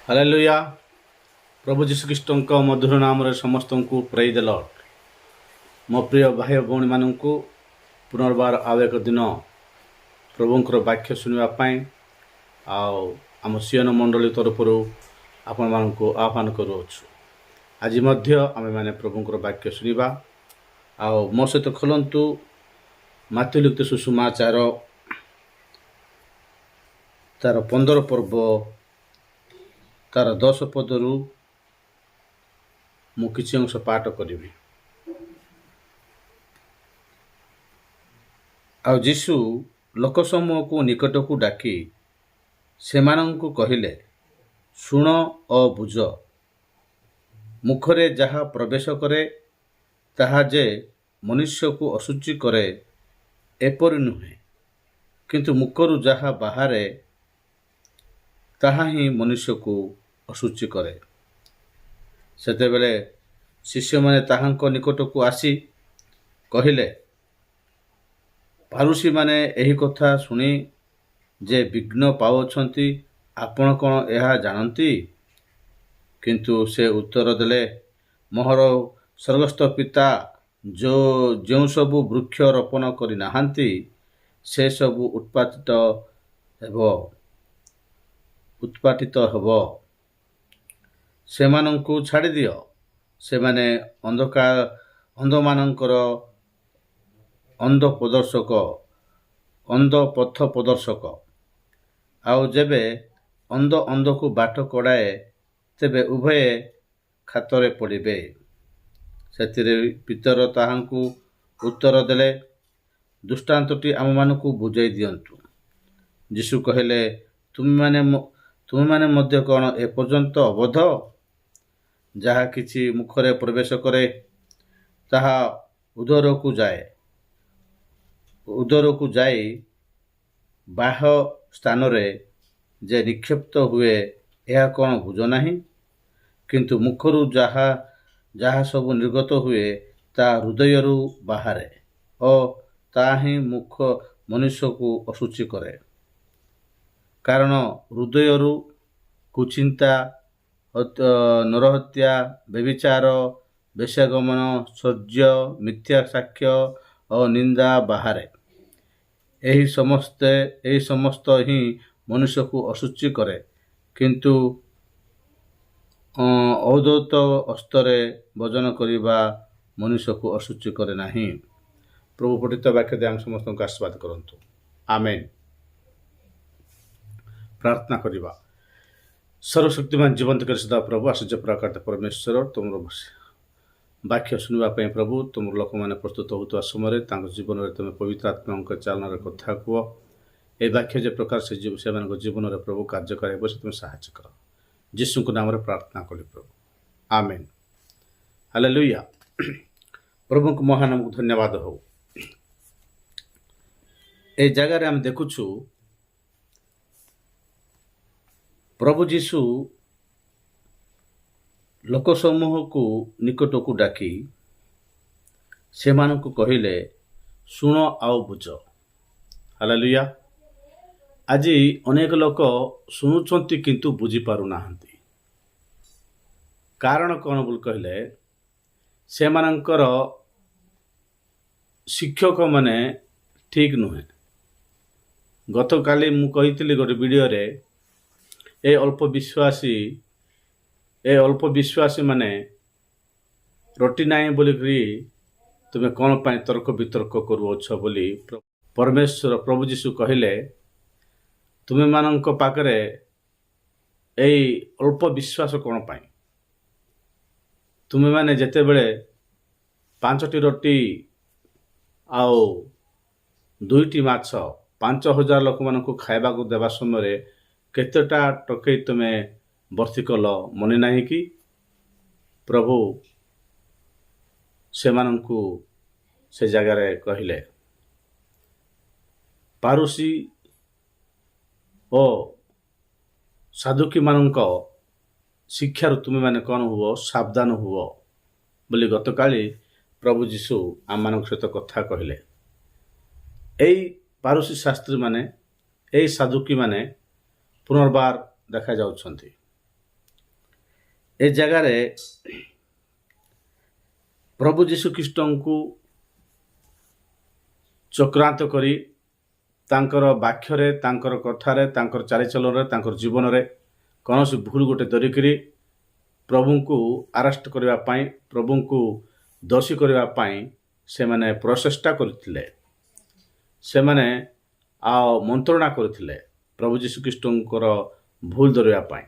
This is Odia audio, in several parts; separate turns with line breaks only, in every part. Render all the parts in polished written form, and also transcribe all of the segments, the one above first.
ହାଲେଲୁୟା। ପ୍ରଭୁ ଯୀଶୁଖ୍ରୀଷ୍ଟଙ୍କ ମଧୁର ନାମରେ ସମସ୍ତଙ୍କୁ ପ୍ରେଜ୍ ଦ ଲର୍ଡ। ମୋ ପ୍ରିୟ ଭାଇ ଓ ଭଉଣୀମାନଙ୍କୁ ପୁନର୍ବାର ଆଉ ଏକ ଦିନ ପ୍ରଭୁଙ୍କର ବାକ୍ୟ ଶୁଣିବା ପାଇଁ ଆଉ ଆମ ସିୟନ ମଣ୍ଡଳୀ ତରଫରୁ ଆପଣମାନଙ୍କୁ ଆହ୍ୱାନ କରୁଅଛୁ। ଆଜି ମଧ୍ୟ ଆମେମାନେ ପ୍ରଭୁଙ୍କର ବାକ୍ୟ ଶୁଣିବା। ଆଉ ମୋ ସହିତ ଖୋଲନ୍ତୁ ମାଥ୍ୟୁ ଲିଖିତ ସୁସମାଚାର ତାର 15 ପର୍ବ ତାର 10 ପଦରୁ ମୁଁ କିଛି ଅଂଶ ପାଠ କରିବି। ଆଉ ଯୀଶୁ ଲୋକସମୂହକୁ ନିକଟକୁ ଡାକି ସେମାନଙ୍କୁ କହିଲେ, ଶୁଣ ଓ ବୁଝ। ମୁଖରେ ଯାହା ପ୍ରବେଶ କରେ ତାହା ଯେ ମନୁଷ୍ୟକୁ ଅଶୁଚି କରେ ଏପରି ନୁହେଁ, କିନ୍ତୁ ମୁଖରୁ ଯାହା ବାହାରେ ତାହା ହିଁ ମନୁଷ୍ୟକୁ ଅଶୁଚି କରେ। ସେତେବେଳେ ଶିଷ୍ୟମାନେ ତାହାଙ୍କ ନିକଟକୁ ଆସି କହିଲେ, ଫାରୁସୀମାନେ ଏହି କଥା ଶୁଣି ଯେ ବିଘ୍ନ ପାଉଅଛନ୍ତି, ଆପଣ କ'ଣ ଏହା ଜାଣନ୍ତି? କିନ୍ତୁ ସେ ଉତ୍ତର ଦେଲେ, ମୋହର ସ୍ୱର୍ଗସ୍ଥ ପିତା ଯେଉଁ ସବୁ ବୃକ୍ଷ ରୋପଣ କରିନାହାନ୍ତି ସେ ସବୁ ଉତ୍ପାଟିତ ହେବ। ସେମାନଙ୍କୁ ଛାଡ଼ିଦିଅ, ସେମାନେ ଅନ୍ଧମାନଙ୍କର ଅନ୍ଧ ପଥ ପ୍ରଦର୍ଶକ। ଆଉ ଯେବେ ଅନ୍ଧକୁ ବାଟ କଢ଼ାଏ, ତେବେ ଉଭୟେ ଖାତରେ ପଡ଼ିବେ। ସେଥିରେ ପିତର ତାହାଙ୍କୁ ଉତ୍ତର ଦେଲେ, ଦୃଷ୍ଟାନ୍ତଟି ଆମମାନଙ୍କୁ ବୁଝାଇ ଦିଅନ୍ତୁ। ଯୀଶୁ କହିଲେ, ତୁମେମାନେ ମଧ୍ୟ କ'ଣ ଏପର୍ଯ୍ୟନ୍ତ ଅବୋଧ? ଯାହା କିଛି ମୁଖରେ ପ୍ରବେଶ କରେ ତାହା ଉଦରକୁ ଯାଇ ବାହ୍ୟ ସ୍ଥାନରେ ଯେ ନିକ୍ଷିପ୍ତ ହୁଏ, ଏହା କ'ଣ ବୁଝ ନାହିଁ? କିନ୍ତୁ ମୁଖରୁ ଯାହା ସବୁ ନିର୍ଗତ ହୁଏ ତାହା ହୃଦୟରୁ ବାହାରେ, ଓ ତାହା ହିଁ ମନୁଷ୍ୟକୁ ଅଶୁଚି କରେ। କାରଣ ହୃଦୟରୁ କୁଚିନ୍ତା, ନରହତ୍ୟା, ବ୍ୟଭିଚାର, ବେଶ୍ୟାଗମନ, ସୌର୍ଯ୍ୟ, ମିଥ୍ୟା ସାକ୍ଷ୍ୟ ଓ ନିନ୍ଦା ବାହାରେ। ଏହି ସମସ୍ତ ହିଁ ମନୁଷ୍ୟକୁ ଅଶୁଚି କରେ। କିନ୍ତୁ ଔଦ୍ଧତ ହସ୍ତରେ ଭୋଜନ କରିବା ମନୁଷ୍ୟକୁ ଅଶୁଚି କରେ ନାହିଁ। ପ୍ରଭୁ ପଠିତ ବାକ୍ୟ ଦେଇ ଆମେ ସମସ୍ତଙ୍କୁ ଆଶୀର୍ବାଦ କରନ୍ତୁ। ଆମେନ୍। ପ୍ରାର୍ଥନା କରିବା। ସର୍ବଶକ୍ତିମାନ ଜୀବନ୍ତ କରି ସଦା ପ୍ରଭୁ ଆଶ୍ଚର୍ଯ୍ୟ ପ୍ରକାଶ ପରମେଶ୍ୱର, ତୁମର ବାକ୍ୟ ଶୁଣିବା ପାଇଁ ପ୍ରଭୁ ତୁମର ଲୋକମାନେ ପ୍ରସ୍ତୁତ ହେଉଥିବା ସମୟରେ ତାଙ୍କ ଜୀବନରେ ତୁମେ ପବିତ୍ର ଆତ୍ମାଙ୍କ ଚାଳନାରେ କଥା କୁହ। ଏହି ବାକ୍ୟ ଯେ ପ୍ରକାର ସେମାନଙ୍କ ଜୀବନରେ ପ୍ରଭୁ କାର୍ଯ୍ୟକାରୀ ହେବ, ସେ ତୁମେ ସାହାଯ୍ୟ କର। ଯୀଶୁଙ୍କ ନାମରେ ପ୍ରାର୍ଥନା କଲି ପ୍ରଭୁ, ଆମେନ୍। ହାଲେଲୁୟା। ପ୍ରଭୁଙ୍କ ମହାନାମକୁ ଧନ୍ୟବାଦ ହଉ। এই ଜାଗାରେ ଆମେ ଦେଖୁଛୁ ପ୍ରଭୁ ଯୀଶୁ ଲୋକସମୂହକୁ ନିକଟକୁ ଡାକି ସେମାନଙ୍କୁ କହିଲେ, ଶୁଣ ଆଉ ବୁଝ। ହାଲେଲୁୟା। ଆଜି ଅନେକ ଲୋକ ଶୁଣୁଛନ୍ତି କିନ୍ତୁ ବୁଝିପାରୁନାହାନ୍ତି। କାରଣ କ'ଣ ବୋଲି କହିଲେ, ସେମାନଙ୍କର ଶିକ୍ଷକମାନେ ଠିକ୍ ନୁହେଁ। ଗତକାଲି ମୁଁ କହିଥିଲି ଗୋଟେ ଭିଡ଼ିଓରେ, ଏ ଅଳ୍ପ ବିଶ୍ୱାସୀ ମାନେ ରୋଟି ନାହିଁ ବୋଲିକରି ତୁମେ କ'ଣ ପାଇଁ ତର୍କ ବିତର୍କ କରୁଅଛ ବୋଲି ପରମେଶ୍ୱର ପ୍ରଭୁ ଯୀଶୁ କହିଲେ, ତୁମେମାନଙ୍କ ପାଖରେ ଏଇ ଅଳ୍ପ ବିଶ୍ୱାସ କ'ଣ ପାଇଁ? ତୁମେମାନେ ଯେତେବେଳେ 5ଟି ରୋଟି ଆଉ 2ଟି ମାଛ 5,000 ଲୋକମାନଙ୍କୁ ଖାଇବାକୁ ଦେବା ସମୟରେ କେତେଟା ଟୋକେଇ ତୁମେ ଭର୍ତ୍ତି କଲ, ମନେ ନାହିଁ କି? ପ୍ରଭୁ ସେମାନଙ୍କୁ ସେ ଜାଗାରେ କହିଲେ, ପାରୁସୀ ଓ ସାଧୁକୀମାନଙ୍କ ଶିକ୍ଷାରୁ ତୁମେମାନେ କ'ଣ ହୁଅ, ସାବଧାନ ହୁଅ ବୋଲି ଗତକାଲି ପ୍ରଭୁ ଯୀଶୁ ଆମମାନଙ୍କ ସହିତ କଥା କହିଲେ। ଏଇ ପାରୁସୀ ଶାସ୍ତ୍ରୀମାନେ, ଏଇ ସାଧୁକୀମାନେ ପୁନର୍ବାର ଦେଖାଯାଉଛନ୍ତି। ए जगार प्रभु जीशु ख्रीष्ट को चक्रांत करी तांकर वाक्य तांकर कथार तांकर चालीचलन जीवन में कौन भूल गोटे धरिकी प्रभु को अरेस्ट करने प्रभु को दोषी करने से माने प्रचेष्टा करथिले से माने मंत्रणा करथिले प्रभु जीशु ख्रीष्टंकर भूल धरवा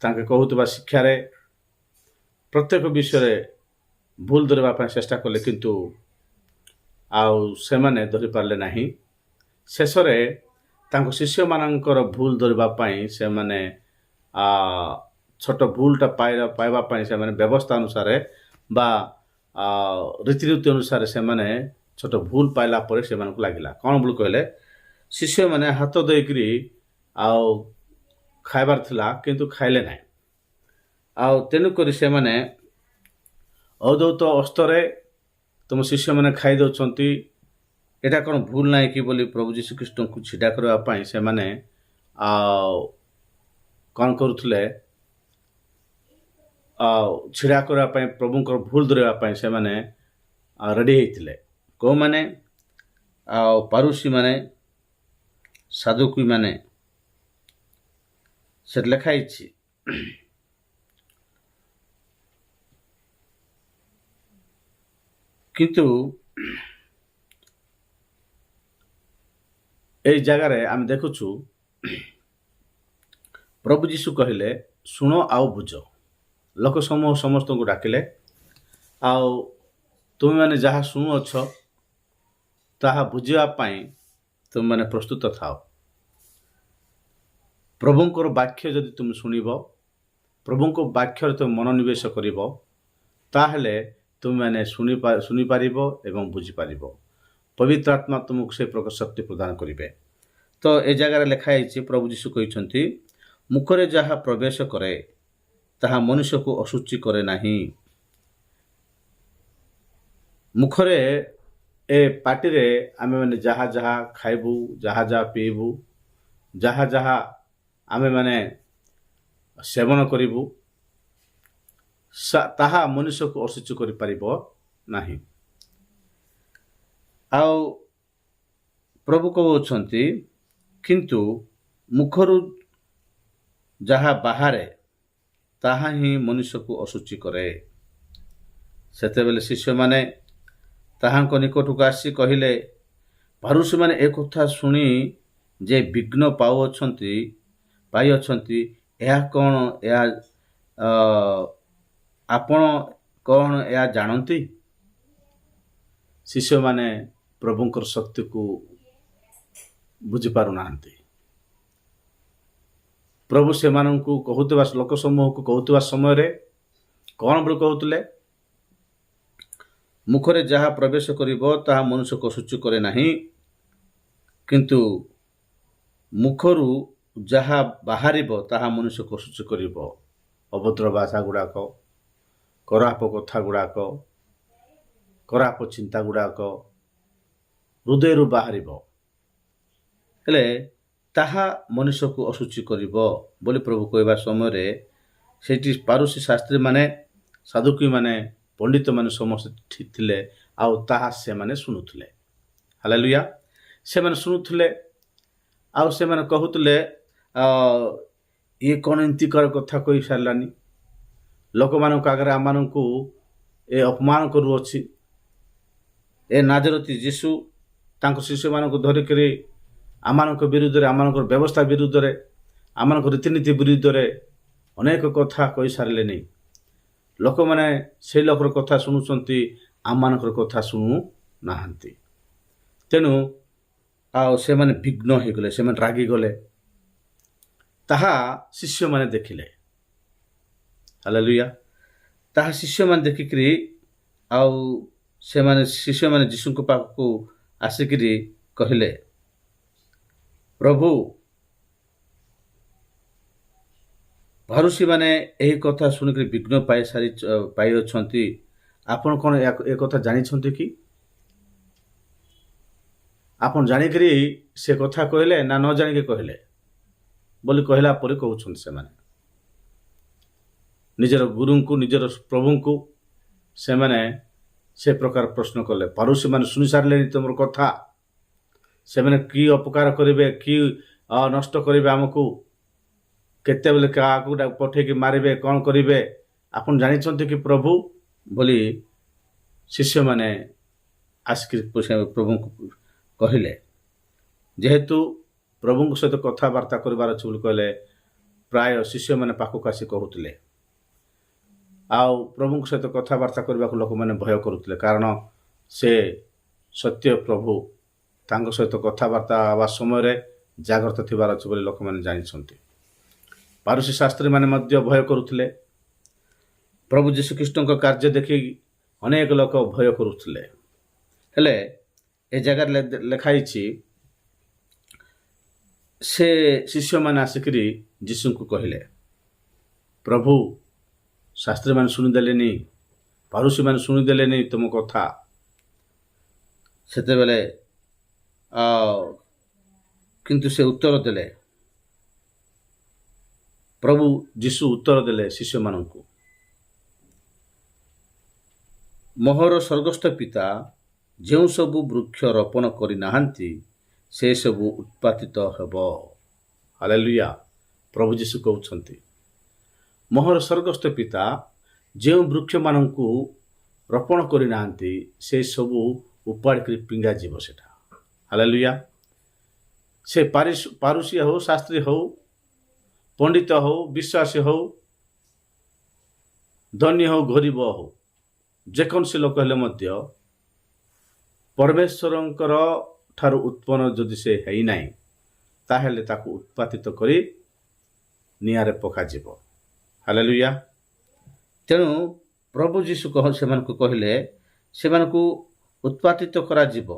तांके कहूतबा शिक्षा रे प्रत्येक विषय भूल धरवा चेष्टा कले किंतु आउ से माने धरि पारले नाही शेष रे तांको शिष्य मानकर भूल धरवा से माने छोट भूलटा पाइबा से माने व्यवस्था अनुसार बा रीतिनीति अनुसार से माने छोट भूल पाइला परे से मानक लागिला कौन बोल कहले शिष्य माने हाथ देकरी आउ खाइबार थिला किंतु खाइले ना आउ तेनु करी से माने अदौत अस्तरे तुम शिष्य माने खाई दउछंती एटा कौन भूल ना कि बोली प्रभु जीशु ख्रीष्ट को छिडा करबा पई से माने कौन करुथले छिड़ा करने प्रभुंकर भूल धरवाई से माने रेडी होते कौ माने पारुसी माने साधुकी माने से लिखाई किंतु ए जगार आम देखुछु प्रभु जीशु कहले शुण आउ बुझ लोक समूह समस्त को डाकिले आउ तुम मैंने जहाँ शुणुअछ ताहा बुझापी तुम मैंने प्रस्तुत थाओ प्रभुंकर वाक्य जदि तुम शुणव प्रभुंक वाक्य तुम मनोनिवेश कर ताहले तुम मैंने शुणी पार एवं बुझीपार पवित्र आत्मा तुमको से प्रकार शक्ति प्रदान करेंगे। तो ए जगार लिखाई प्रभु जीशु कहते मुखरे जहाँ प्रवेश करे ताहा मनुष्य को अशुचि करे नाही मुखरे ए पार्टी रे आमे माने जहाँ जहाँ खाइबू जहाँ जहाँ पीबू जहाँ जहाँ आमे माने सेवन करिबू ताहा मनुष्य को अशुचि करि परिबो नाही आउ प्रभु कहउछंती किंतु मुखरु जहाँ बाहरे ताहा ही मनुष्य को अशुचि करे सेते बेले शिष्य माने ताहांको निकट को आसी कहिले फारुसी माने एक कथा सुनी जे विघ्न पाई अछंती या कौन या आपण कौन या जानती शिष्य माने प्रभुंकर शक्ति को बुझी पारु नाहंती प्रभु से मानू कहूवा लोक समूह को कहूवा समय रे कौन बोल कहते मुखरे जहाँ प्रवेश करिबो ताहा मनुष्य को अशुचि करे नाही किंतु मुखरु जहाँ बाहरिबो ताहा मनुष्य को अशुचि करिबो अभद्र भाषा गुड़ाक कराप कथा गुड़ाक कराप चिंता गुड़ाक हृदय बाहरिबो हेले ताहा मनुष्य को अशुचि करिबो बोली प्रभु कहवा समय सेठी पारुसी शास्त्री माने साधुकी माने पंडित माने समस्त थिले आउ ताहा से माने सुनुथले हालेलुया से माने सुनुथले आउ से माने कहूतले ये कौन एंती कर कथा कही सारलानी लोक मानक आगे आम मानकू ए अपमान करुअछि ए नाजरती जीशु तांको शिष्य मानक धरिकरी आमानक विरुद्ध रे आमानक व्यवस्था विरुद्ध रे आमानक रीतिनीति विरुद्ध रे अनेक कथा कही सारे नहीं लोक मैंने से लोकर कथा शुणुंट आमानकर कथा शुणु नाहांती तेणु आओ से माने विघ्न हो गले से माने रागी गले ताहा शिष्य माने देखिले हालेलुया ताहा शिष्य माने देखिकरी आउ से माने शिष्य माने यीशु को पाख को आसिकरी कहले प्रभु फारुसी माने यही कथा शुणिक विघ्न पाई अछंती आपण कौन ए कथा जानी छंती कि आपण जानिकरी से कथा कहले ना न जानिके कहले बोली कहला परे कहउछन से माने ନିଜର ଗୁରୁଙ୍କୁ ନିଜର ପ୍ରଭୁଙ୍କୁ ସେମାନେ ସେ ପ୍ରକାର ପ୍ରଶ୍ନ କଲେ। ପାରୁଷୀମାନେ ଶୁଣି ସାରିଲେଣି ତୁମର କଥା, ସେମାନେ କି ଅପକାର କରିବେ, କି ନଷ୍ଟ କରିବେ, ଆମକୁ କେତେବେଳେ କାହାକୁ ପଠେଇକି ମାରିବେ, କ'ଣ କରିବେ ଆପଣ ଜାଣିଛନ୍ତି କି ପ୍ରଭୁ ବୋଲି ଶିଷ୍ୟମାନେ ଆସିକି ପ୍ରଭୁଙ୍କୁ କହିଲେ। ଯେହେତୁ ପ୍ରଭୁଙ୍କ ସହିତ କଥାବାର୍ତ୍ତା କରିବାର ଅଛି ବୋଲି କହିଲେ, ପ୍ରାୟ ଶିଷ୍ୟମାନେ ପାଖକୁ ଆସି କହୁଥିଲେ। ଆଉ ପ୍ରଭୁଙ୍କ ସହିତ କଥାବାର୍ତ୍ତା କରିବାକୁ ଲୋକମାନେ ଭୟ କରୁଥିଲେ, କାରଣ ସେ ସତ୍ୟ ପ୍ରଭୁ ତାଙ୍କ ସହିତ କଥାବାର୍ତ୍ତା ହେବା ସମୟରେ ଜାଗ୍ରତ ଥିବାର ଅଛି ବୋଲି ଲୋକମାନେ ଜାଣିଛନ୍ତି। ପାରୁଷୀ ଶାସ୍ତ୍ରୀମାନେ ମଧ୍ୟ ଭୟ କରୁଥିଲେ। ପ୍ରଭୁ ଯୀଶୁଖ୍ରୀଷ୍ଟଙ୍କ କାର୍ଯ୍ୟ ଦେଖି ଅନେକ ଲୋକ ଭୟ କରୁଥିଲେ। ହେଲେ ଏ ଜାଗାରେ ଲେଖା ହେଇଛି, ସେ ଶିଷ୍ୟମାନେ ଆସିକରି ଯୀଶୁଙ୍କୁ କହିଲେ, ପ୍ରଭୁ ଶାସ୍ତ୍ରୀମାନେ ଶୁଣିଦେଲେନି, ପାରୁଷୀମାନେ ଶୁଣିଦେଲେନି ତୁମ କଥା। ସେତେବେଳେ କିନ୍ତୁ ସେ ଉତ୍ତର ଦେଲେ, ପ୍ରଭୁ ଯୀଶୁ ଉତ୍ତର ଦେଲେ ଶିଷ୍ୟମାନଙ୍କୁ, ମୋହର ସ୍ୱର୍ଗସ୍ଥ ପିତା ଯେଉଁ ସବୁ ବୃକ୍ଷ ରୋପଣ କରିନାହାନ୍ତି ସେସବୁ ଉତ୍ପାଦିତ ହେବ। ହାଲେଲୁୟା। ପ୍ରଭୁ ଯୀଶୁ କହୁଛନ୍ତି, ମୋହର ସ୍ୱର୍ଗସ୍ଥ ପିତା ଯେଉଁ ବୃକ୍ଷମାନଙ୍କୁ ରୋପଣ କରିନାହାନ୍ତି ସେସବୁ ଉପାଡ଼ିକରି ଫିଙ୍ଗାଯିବ ସେଟା। ହାଲେଲୁୟା। ସେ ପାରୁଷୀ ହଉ, ଶାସ୍ତ୍ରୀ ହଉ, ପଣ୍ଡିତ ହଉ, ବିଶ୍ୱାସୀ ହଉ, ଧନୀ ହଉ, ଗରିବ ହଉ, ଯେକୌଣସି ଲୋକ ହେଲେ ମଧ୍ୟ ପରମେଶ୍ୱରଙ୍କର ଠାରୁ ଉତ୍ପନ୍ନ ଯଦି ସେ ହେଇନାହିଁ ତାହେଲେ ତାକୁ ଉତ୍ପାଦିତ କରି ନିଆଁରେ ପକାଯିବ। ହାଲେଲୁୟା। ତେଣୁ ପ୍ରଭୁ ଯୀଶୁ ସେମାନଙ୍କୁ କହିଲେ, ସେମାନଙ୍କୁ ଉତ୍ପାଦିତ କରାଯିବ,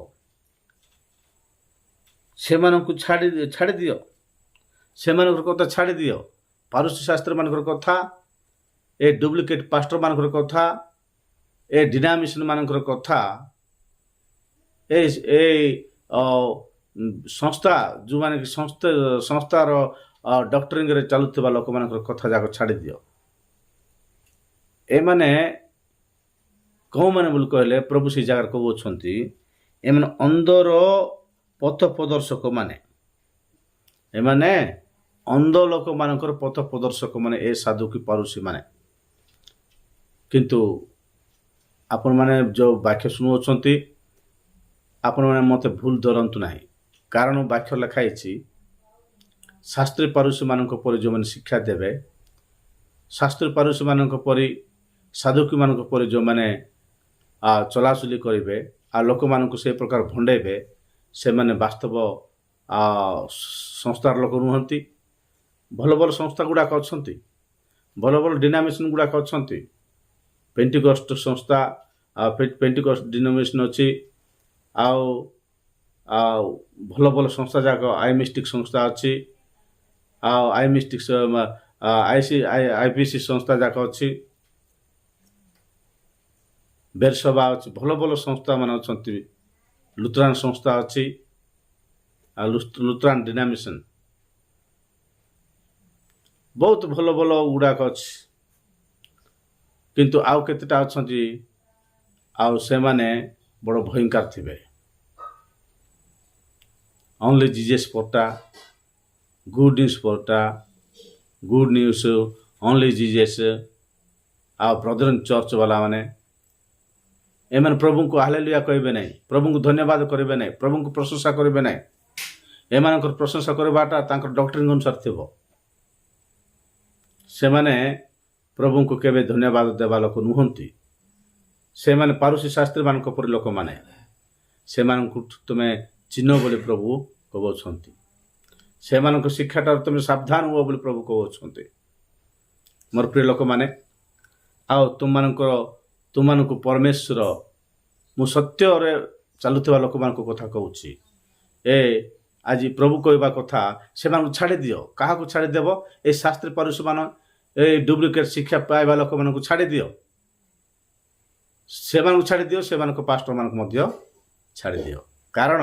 ସେମାନଙ୍କୁ ଛାଡ଼ି ଦିଅ, ସେମାନଙ୍କର କଥା ଛାଡ଼ି ଦିଅ। ପାରୁଷୀ ଶାସ୍ତ୍ରମାନଙ୍କର କଥା, ଏ ଡୁପ୍ଲିକେଟ୍ ପାଷ୍ଟରମାନଙ୍କର କଥା, ଏ ଡିନାମିନେସନ୍ ମାନଙ୍କର କଥା, ଏ ସଂସ୍ଥା ଯେଉଁମାନେ କି ସଂସ୍ଥାର ଡକ୍ଟରିଂରେ ଚାଲୁଥିବା ଲୋକମାନଙ୍କର କଥା ଯାକ ଛାଡ଼ି ଦିଅ। ଏମାନେ କେଉଁମାନେ ବୋଲି କହିଲେ, ପ୍ରଭୁ ସେଇ ଜାଗାରେ କହୁଛନ୍ତି, ଏମାନେ ଅନ୍ଧର ପଥ ପ୍ରଦର୍ଶକ ମାନେ, ଏମାନେ ଅନ୍ଧ ଲୋକମାନଙ୍କର ପଥ ପ୍ରଦର୍ଶକ ମାନେ, ଏ ସାଧୁ କି ପାରୁଷୀ ମାନେ। କିନ୍ତୁ ଆପଣମାନେ ଯେଉଁ ବାକ୍ୟ ଶୁଣୁଅଛନ୍ତି, ଆପଣମାନେ ମୋତେ ଭୁଲ ଧରନ୍ତୁ ନାହିଁ, କାରଣ ବାକ୍ୟ ଲେଖା ହେଇଛି, ଶାସ୍ତ୍ରୀ ପାରୁଷୀମାନଙ୍କ ପରି ଯେଉଁମାନେ ଶିକ୍ଷା ଦେବେ, ଶାସ୍ତ୍ରୀ ପାରୁଷୀମାନଙ୍କ ପରି, ସାଧୁକୀମାନଙ୍କ ପରି ଯେଉଁମାନେ ଚଲାଚୁଲି କରିବେ, ଆଉ ଲୋକମାନଙ୍କୁ ସେ ପ୍ରକାର ଭଣ୍ଡେଇବେ, ସେମାନେ ବାସ୍ତବ ସଂସ୍ଥାର ଲୋକ ନୁହନ୍ତି। ଭଲ ଭଲ ସଂସ୍ଥା ଗୁଡ଼ାକ ଅଛନ୍ତି, ଭଲ ଭଲ ଡିନାମିନେସନ୍ ଗୁଡ଼ାକ ଅଛନ୍ତି। ପେଣ୍ଟିକଷ୍ଟ ସଂସ୍ଥା, ପେଣ୍ଟିକଷ୍ଟ ଡିନୋମିନେସନ୍ ଅଛି, ଆଉ ଭଲ ଭଲ ସଂସ୍ଥା ଯାକ, ଆଇମିଷ୍ଟିକ୍ ସଂସ୍ଥା ଅଛି, ଆଉ ଆଇପିସି ସଂସ୍ଥା ଯାକ ଅଛି, ବେରସଭା ଅଛି, ଭଲ ଭଲ ସଂସ୍ଥା ମାନେ ଅଛନ୍ତି, ଲୁଥରାନ୍ ସଂସ୍ଥା ଅଛି, ଆଉ ଲୁଥରାନ୍ ଡିନାମିନେସନ୍, ବହୁତ ଭଲ ଭଲ ଗୁଡ଼ାକ ଅଛି। କିନ୍ତୁ ଆଉ କେତେଟା ଅଛନ୍ତି, ଆଉ ସେମାନେ ବଡ଼ ଭୟଙ୍କର ଥିବେ। ଓନ୍ଲି ଜିଜସ୍ ପଟା, ଗୁଡ୍ ନ୍ୟୁଜ୍ ପଟା, ଗୁଡ୍ ନ୍ୟୁଜ୍, ଓନ୍ଲି ଜିଜସ୍, ଆଉ ବ୍ରଦରନ୍ ଚର୍ଚ୍ଚ ବାଲାମାନେ, ଏମାନେ ପ୍ରଭୁଙ୍କୁ ହାଲେଲୁୟା କହିବେ ନାହିଁ, ପ୍ରଭୁଙ୍କୁ ଧନ୍ୟବାଦ କରିବେ ନାହିଁ, ପ୍ରଭୁଙ୍କୁ ପ୍ରଶଂସା କରିବେ ନାହିଁ। ଏମାନଙ୍କର ପ୍ରଶଂସା କରିବାଟା ତାଙ୍କର ଡକ୍ଟ୍ରିନ୍ ଅନୁସାରେ ଥିବ। ସେମାନେ ପ୍ରଭୁଙ୍କୁ କେବେ ଧନ୍ୟବାଦ ଦେବା ଲୋକ ନୁହନ୍ତି। ସେମାନେ ପାରୁଷୀ ଶାସ୍ତ୍ରୀମାନଙ୍କ ପରି ଲୋକମାନେ, ସେମାନଙ୍କୁ ତୁମେ ଚିହ୍ନ ବୋଲି ପ୍ରଭୁ କହୁଛନ୍ତି। ସେମାନଙ୍କ ଶିକ୍ଷାଠାରୁ ତୁମେ ସାବଧାନ ହୁଅ ବୋଲି ପ୍ରଭୁ କହୁଛନ୍ତି। ମୋର ପ୍ରିୟ ଲୋକମାନେ, ଆଉ ତୁମମାନଙ୍କୁ ପରମେଶ୍ୱର, ମୁଁ ସତ୍ୟରେ ଚାଲୁଥିବା ଲୋକମାନଙ୍କ କଥା କହୁଛି। ଆଜି ପ୍ରଭୁ କହିବା କଥା, ସେମାନଙ୍କୁ ଛାଡ଼ି ଦିଅ। କାହାକୁ ଛାଡ଼ିଦେବ? ଏ ଶାସ୍ତ୍ରୀ ପାରୁଷୀମାନ, ଏ ଡୁପ୍ଲିକେଟ୍ ଶିକ୍ଷା ପାଇବା ଲୋକମାନଙ୍କୁ ଛାଡ଼ି ଦିଅ। ସେମାନଙ୍କୁ ଛାଡ଼ି ଦିଅ, ସେମାନଙ୍କ ପାଷ୍ଟରମାନଙ୍କୁ ମଧ୍ୟ ଛାଡ଼ି ଦିଅ। କାରଣ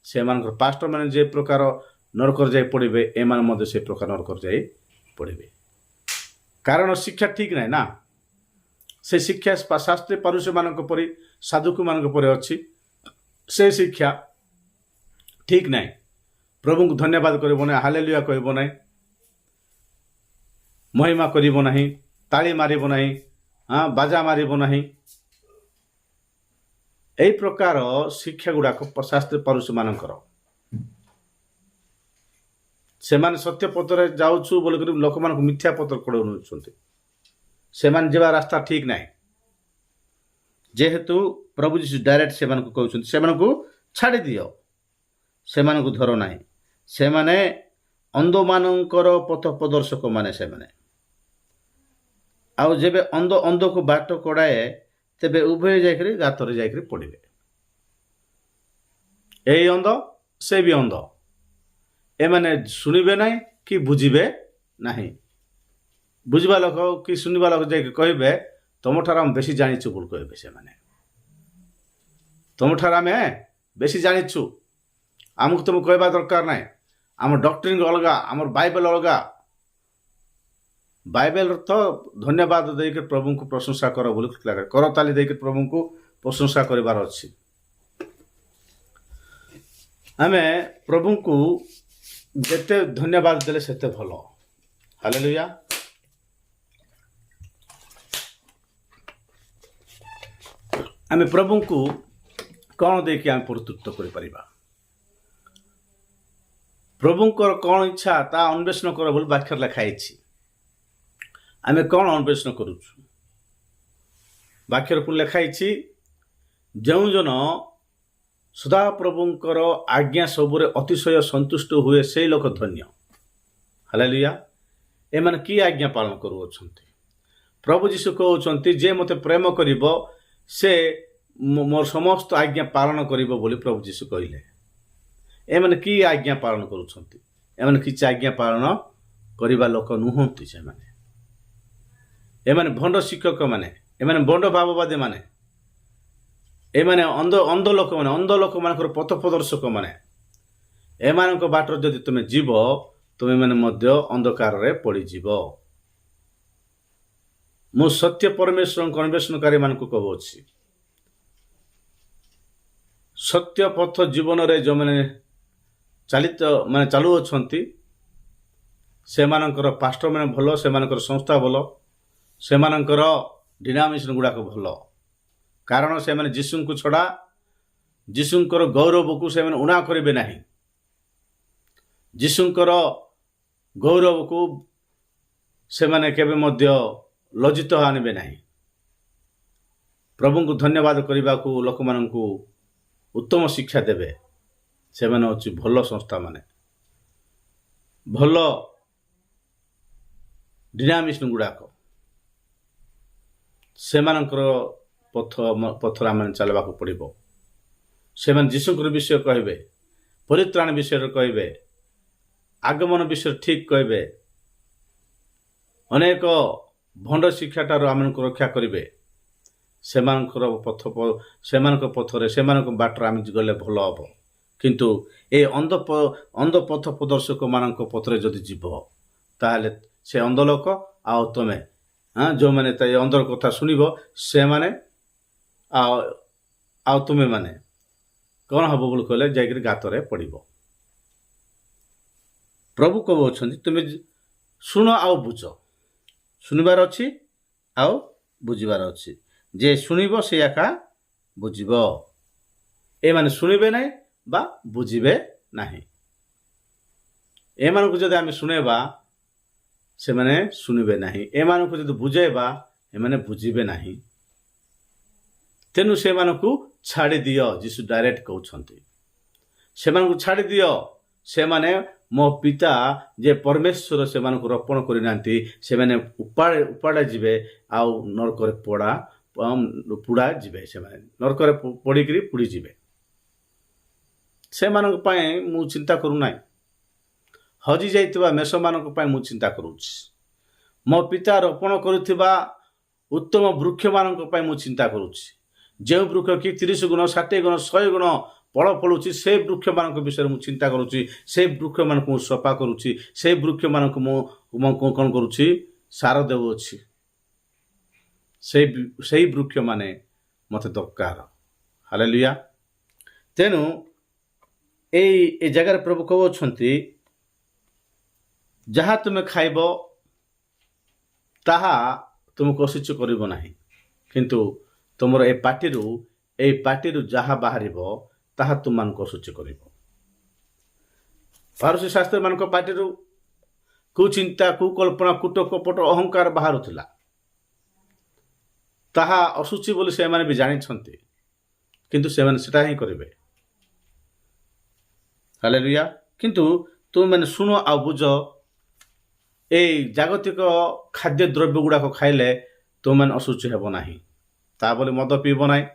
ସେମାନଙ୍କର ପାଷ୍ଟରମାନେ ଯେ ପ୍ରକାର ନରକରେ ଯାଇ ପଡ଼ିବେ, ଏମାନେ ମଧ୍ୟ ସେ ପ୍ରକାର ନରକରେ ଯାଇ ପଡ଼ିବେ। କାରଣ ଶିକ୍ଷା ଠିକ୍ ନାହିଁ ନା। ସେ ଶିକ୍ଷା ଶାସ୍ତ୍ରୀ ପାରୁଷମାନଙ୍କ ପରି ସାଧୁକମାନଙ୍କ ପରି ଅଛି। ସେ ଶିକ୍ଷା ଠିକ୍ ନାହିଁ। ପ୍ରଭୁଙ୍କୁ ଧନ୍ୟବାଦ କରିବ ନାହିଁ, ହାଲେଲୁୟା କହିବ ନାହିଁ, ମହିମା କରିବ ନାହିଁ, ତାଳି ମାରିବ ନାହିଁ, ବାଜା ମାରିବ ନାହିଁ। ଏହି ପ୍ରକାର ଶିକ୍ଷା ଗୁଡ଼ାକ ଶାସ୍ତ୍ରୀ ପାରୁଷମାନଙ୍କର। ସେମାନେ ସତ୍ୟ ପଥରେ ଯାଉଛୁ ବୋଲିକରି ଲୋକମାନଙ୍କୁ ମିଥ୍ୟା ପଥର କଢ଼ାଉ ନେଉଛନ୍ତି। ସେମାନେ ଯିବା ରାସ୍ତା ଠିକ୍ ନାହିଁ। ଯେହେତୁ ପ୍ରଭୁ ଯୀଶୁ ଡାଇରେକ୍ଟ ସେମାନଙ୍କୁ କହୁଛନ୍ତି, ସେମାନଙ୍କୁ ଛାଡ଼ି ଦିଅ, ସେମାନଙ୍କୁ ଧର ନାହିଁ। ସେମାନେ ଅନ୍ଧମାନଙ୍କର ପଥ ପ୍ରଦର୍ଶକ ମାନେ ସେମାନେ। ଆଉ ଯେବେ ଅନ୍ଧକୁ ବାଟ କଢ଼ାଏ, ତେବେ ଉଭୟ ଯାଇକରି ଗାତରେ ଯାଇକରି ପଡ଼ିବେ। ଏଇ ଅନ୍ଧ, ସେ ବି ଅନ୍ଧ। ଏମାନେ ଶୁଣିବେ ନାହିଁ କି ବୁଝିବେ ନାହିଁ। ବୁଝିବା ଲୋକ କି ଶୁଣିବା ଲୋକ ଯାଇକି କହିବେ, ତମଠାରୁ ଆମେ ବେଶୀ ଜାଣିଛୁ ବୋଲି କହିବେ ସେମାନେ। ତମଠାରୁ ଆମେ ବେଶୀ ଜାଣିଛୁ, ଆମକୁ ତୁମକୁ କହିବା ଦରକାର ନାହିଁ। ଆମ ଡକ୍ଟ୍ରିନ୍ ଅଲଗା, ଆମର ବାଇବେଲ ଅଲଗା। ବାଇବେଲର ତ ଧନ୍ୟବାଦ ଦେଇକି ପ୍ରଭୁଙ୍କୁ ପ୍ରଶଂସା କର ବୋଲି କରତାଲି ଦେଇକି ପ୍ରଭୁଙ୍କୁ ପ୍ରଶଂସା କରିବାର ଅଛି। ଆମେ ପ୍ରଭୁଙ୍କୁ ଯେତେ ଧନ୍ୟବାଦ ଦେଲେ ସେତେ ଭଲ। ହାଲେଲୁୟା। ଆମେ ପ୍ରଭୁଙ୍କୁ କ'ଣ ଦେଇକି ଆମେ ପରିତୃପ୍ତ କରିପାରିବା? ପ୍ରଭୁଙ୍କର କ'ଣ ଇଚ୍ଛା ତା ଅନ୍ୱେଷଣ କର ବୋଲି ବାକ୍ୟରେ ଲେଖା ହେଇଛି। ଆମେ କ'ଣ ଅନ୍ୱେଷଣ କରୁଛୁ? ବାକ୍ୟରେ ପୁଣି ଲେଖା ହେଇଛି, ଯେଉଁ ଜନ ସଦାପ୍ରଭୁଙ୍କର ଆଜ୍ଞା ସବୁରେ ଅତିଶୟ ସନ୍ତୁଷ୍ଟ ହୁଏ, ସେଇ ଲୋକ ଧନ୍ୟ। ହାଲେଲୁୟା। ଏମାନେ କି ଆଜ୍ଞା ପାଳନ କରୁଅଛନ୍ତି? ପ୍ରଭୁ ଯୀଶୁ କହୁଛନ୍ତି, ଯେ ମୋତେ ପ୍ରେମ କରିବ ସେ ମୋର ସମସ୍ତ ଆଜ୍ଞା ପାଳନ କରିବ ବୋଲି ପ୍ରଭୁ ଯୀଶୁ କହିଲେ। ଏମାନେ କି ଆଜ୍ଞା ପାଳନ କରୁଛନ୍ତି? ଏମାନେ କିଛି ଆଜ୍ଞା ପାଳନ କରିବା ଲୋକ ନୁହନ୍ତି। ଏମାନେ ଭଣ୍ଡ ଶିକ୍ଷକମାନେ, ଏମାନେ ଭଣ୍ଡ ଭାବବାଦୀ ମାନେ, ଏମାନେ ଅନ୍ଧ ଲୋକମାନେ, ଅନ୍ଧ ଲୋକମାନଙ୍କର ପଥ ପ୍ରଦର୍ଶକ ମାନେ। ଏମାନଙ୍କ ବାଟରେ ଯଦି ତୁମେ ଯିବ, ତୁମେମାନେ ମଧ୍ୟ ଅନ୍ଧକାରରେ ପଡ଼ିଯିବ। ମୁଁ ସତ୍ୟ ପରମେଶ୍ୱରଙ୍କ ଅନ୍ୱେଷଣକାରୀ ମାନଙ୍କୁ କହୁଅଛି, ସତ୍ୟ ପଥ ଜୀବନରେ ଯେଉଁମାନେ ଚାଲୁଅଛନ୍ତି, ସେମାନଙ୍କର ପାଷ୍ଟରମାନେ ଭଲ, ସେମାନଙ୍କର ସଂସ୍ଥା ଭଲ, ସେମାନଙ୍କର ଡିନାମିନେସନ୍ ଗୁଡ଼ାକ ଭଲ। କାରଣ ସେମାନେ ଯୀଶୁଙ୍କୁ ଛଡ଼ା, ଯୀଶୁଙ୍କର ଗୌରବକୁ ସେମାନେ ଉଣା କରିବେ ନାହିଁ। ଯୀଶୁଙ୍କର ଗୌରବକୁ ସେମାନେ କେବେ ମଧ୍ୟ ଲଜ୍ଜିତ ଆଣିବେ ନାହିଁ। ପ୍ରଭୁଙ୍କୁ ଧନ୍ୟବାଦ କରିବାକୁ ଲୋକମାନଙ୍କୁ ଉତ୍ତମ ଶିକ୍ଷା ଦେବେ। ସେମାନେ ହେଉଛି ଭଲ ସଂସ୍ଥାମାନେ, ଭଲ ଡିନାମିନେସନ୍ ଗୁଡ଼ାକ। ସେମାନଙ୍କର ପଥରେ ଆମେ ଚାଲିବାକୁ ପଡ଼ିବ। ସେମାନେ ଯୀଶୁଙ୍କର ବିଷୟ କହିବେ, ପରିତ୍ରାଣ ବିଷୟରେ କହିବେ, ଆଗମନ ବିଷୟରେ ଠିକ୍ କହିବେ, ଅନେକ ଭଣ୍ଡ ଶିକ୍ଷାଠାରୁ ଆମକୁ ରକ୍ଷା କରିବେ। ସେମାନଙ୍କ ପଥରେ, ସେମାନଙ୍କ ବାଟରେ ଆମେ ଗଲେ ଭଲ ହେବ। କିନ୍ତୁ ଏ ଅନ୍ଧ ପଥ ପ୍ରଦର୍ଶକ ମାନଙ୍କ ପଥରେ ଯଦି ଯିବ, ତାହେଲେ ସେ ଅନ୍ଧ ଲୋକ ଆଉ ତମେ, ଯେଉଁମାନେ ଏ ଅନ୍ଧର କଥା ଶୁଣିବ, ସେମାନେ ଆଉ ତୁମେମାନେ କ'ଣ ହେବ ବୋଲି କହିଲେ ଯାଇକରି ଗାତରେ ପଡ଼ିବ। ପ୍ରଭୁ କହୁଅଛନ୍ତି, ତୁମେ ଶୁଣ ଆଉ ବୁଝ। ଶୁଣିବାର ଅଛି ଆଉ ବୁଝିବାର ଅଛି। ଯେ ଶୁଣିବ ସେ ଏକା ବୁଝିବ। ଏମାନେ ଶୁଣିବେ ନାହିଁ ବା ବୁଝିବେ ନାହିଁ। ଏମାନଙ୍କୁ ଯଦି ଆମେ ଶୁଣେଇବା, ସେମାନେ ଶୁଣିବେ ନାହିଁ। ଏମାନଙ୍କୁ ଯଦି ବୁଝେଇବା, ଏମାନେ ବୁଝିବେ ନାହିଁ। ତେଣୁ ସେମାନଙ୍କୁ ଛାଡ଼ି ଦିଅ। ଯୀଶୁ ଡାଇରେକ୍ଟ କହୁଛନ୍ତି, ସେମାନଙ୍କୁ ଛାଡ଼ି ଦିଅ। ସେମାନେ ମୋ ପିତା ଯେ ପରମେଶ୍ୱର ସେମାନଙ୍କୁ ରୋପଣ କରିନାହାନ୍ତି, ସେମାନେ ଉପାଡ଼ା ଯିବେ ଆଉ ନରକରେ ପୋଡ଼ା ଯିବେ। ସେମାନେ ନରକରେ ପଡ଼ିକିରି ପୁଡ଼ିଯିବେ। ସେମାନଙ୍କ ପାଇଁ ମୁଁ ଚିନ୍ତା କରୁନାହିଁ। ହଜି ଯାଇଥିବା ମେଷମାନଙ୍କ ପାଇଁ ମୁଁ ଚିନ୍ତା କରୁଛି। ମୋ ପିତା ରୋପଣ କରୁଥିବା ଉତ୍ତମ ବୃକ୍ଷମାନଙ୍କ ପାଇଁ ମୁଁ ଚିନ୍ତା କରୁଛି। ଯେଉଁ ବୃକ୍ଷ କି 30 ଗୁଣ, 60 ଗୁଣ, 100 ଗୁଣ ଫଳ ଫଳୁଛି, ସେଇ ବୃକ୍ଷମାନଙ୍କ ବିଷୟରେ ମୁଁ ଚିନ୍ତା କରୁଛି। ସେଇ ବୃକ୍ଷମାନଙ୍କୁ ମୁଁ ସଫା କରୁଛି। ସେଇ ବୃକ୍ଷମାନଙ୍କୁ ମୁଁ କ'ଣ କରୁଛି? ସାର ଦେଉଅଛି ସେଇ ବୃକ୍ଷମାନେ ମୋତେ ଦରକାର। ହାଲେଲୁୟା। ତେଣୁ ଏଇ ଜାଗାରେ ପ୍ରଭୁ କହୁଅଛନ୍ତି ଯାହା ତୁମେ ଖାଇବ ତାହା ତୁମକୁ ଅଶୁଚି କରିବ ନାହିଁ, କିନ୍ତୁ ତୁମର ଏଇ ପାଟିରୁ ଯାହା ବାହାରିବ ତାହା ତୁମମାନଙ୍କୁ ଅଶୁଚି କରିବ। ଫାରୁସୀ ଶାସ୍ତ୍ରୀମାନଙ୍କ ପାଟିରୁ କୁଚିନ୍ତା, କୁକଳ୍ପନା, କୁଟ, କପଟ, ଅହଙ୍କାର ବାହାରୁଥିଲା। ତାହା ଅଶୁଚି ବୋଲି ସେମାନେ ବି ଜାଣିଛନ୍ତି, କିନ୍ତୁ ସେମାନେ ସେଟା ହିଁ କରିବେ। ହାଲେଲୁୟା। କିନ୍ତୁ ତୁମେମାନେ ଶୁଣ ଆଉ ବୁଝ, ଏଇ ଜାଗତିକ ଖାଦ୍ୟ ଦ୍ରବ୍ୟ ଗୁଡ଼ାକ ଖାଇଲେ ତୁମେମାନେ ଅଶୁଚି ହେବ ନାହିଁ। ତା ବୋଲି ମଦ ପିଇବ ନାହିଁ,